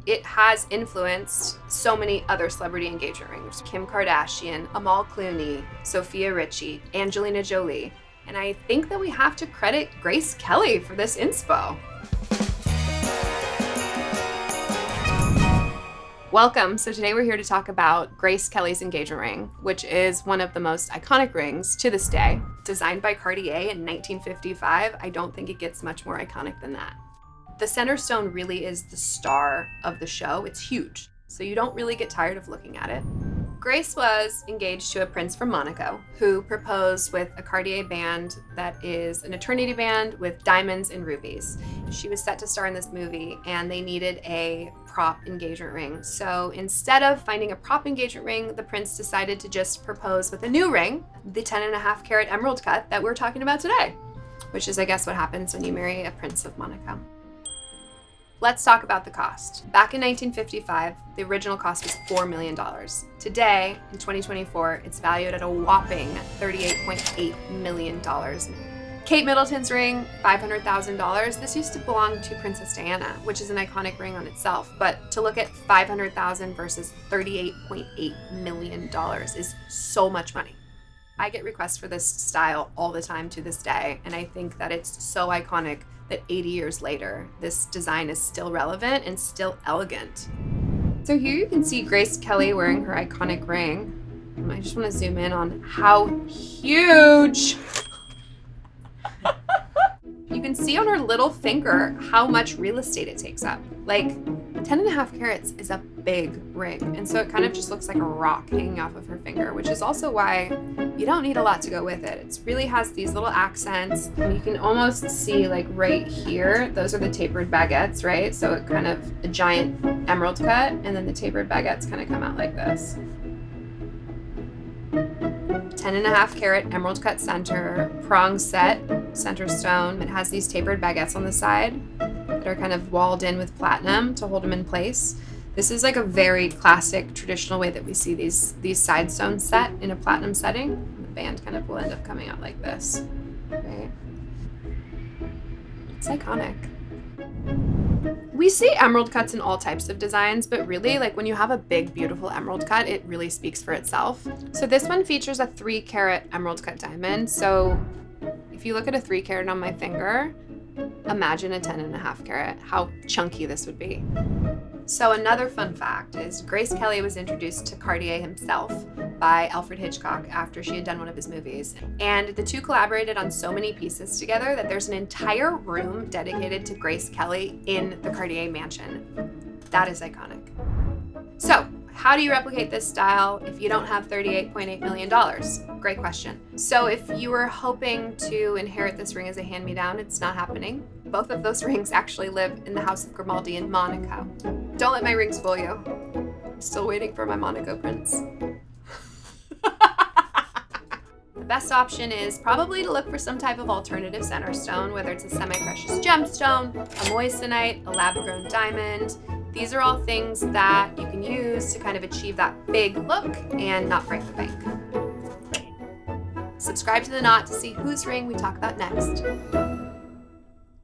it has influenced so many other celebrity engagement rings. Kim Kardashian, Amal Clooney, Sophia Richie, Angelina Jolie. And I think that we have to credit Grace Kelly for this inspo. Welcome. So today we're here to talk about Grace Kelly's engagement ring, which is one of the most iconic rings to this day. Designed by Cartier in 1955, I don't think it gets much more iconic than that. The center stone really is the star of the show. It's huge, so you don't really get tired of looking at it. Grace was engaged to a prince from Monaco who proposed with a Cartier band that is an eternity band with diamonds and rubies. She was set to star in this movie and they needed a prop engagement ring. So instead of finding a prop engagement ring, the prince decided to just propose with a new ring, the 10.5 carat emerald cut that we're talking about today, which is, I guess, what happens when you marry a Prince of Monaco. Let's talk about the cost. Back in 1955, the original cost was $4 million. Today, in 2024, it's valued at a whopping $38.8 million. Kate Middleton's ring, $500,000. This used to belong to Princess Diana, which is an iconic ring on itself. But to look at $500,000 versus $38.8 million is so much money. I get requests for this style all the time to this day, and I think that it's so iconic that 80 years later, this design is still relevant and still elegant. So here you can see Grace Kelly wearing her iconic ring. I just want to zoom in on how huge. You can see on her little finger how much real estate it takes up. Like 10.5 carats is a big ring. And so it kind of just looks like a rock hanging off of her finger, which is also why you don't need a lot to go with it. It really has these little accents. And you can almost see like right here, those are the tapered baguettes, right? So it kind of a giant emerald cut, and then the tapered baguettes kind of come out like this. 10.5 carat emerald cut center, prong set, center stone. It has these tapered baguettes on the side that are kind of walled in with platinum to hold them in place. This is like a very classic traditional way that we see these side stones set in a platinum setting. The band kind of will end up coming out like this, right? It's iconic. We see emerald cuts in all types of designs, but really, like when you have a big, beautiful emerald cut, it really speaks for itself. So this one features a 3 carat emerald cut diamond. So if you look at a 3 carat on my finger, imagine a 10.5 carat, how chunky this would be. So another fun fact is Grace Kelly was introduced to Cartier himself by Alfred Hitchcock after she had done one of his movies. And the two collaborated on so many pieces together that there's an entire room dedicated to Grace Kelly in the Cartier mansion. That is iconic. So how do you replicate this style if you don't have $38.8 million? Great question. So if you were hoping to inherit this ring as a hand-me-down, it's not happening. Both of those rings actually live in the House of Grimaldi in Monaco. Don't let my rings fool you. I'm still waiting for my Monaco prince. The best option is probably to look for some type of alternative center stone, whether it's a semi-precious gemstone, a moissanite, a lab-grown diamond. These are all things that you can use to kind of achieve that big look and not break the bank. Subscribe to The Knot to see whose ring we talk about next.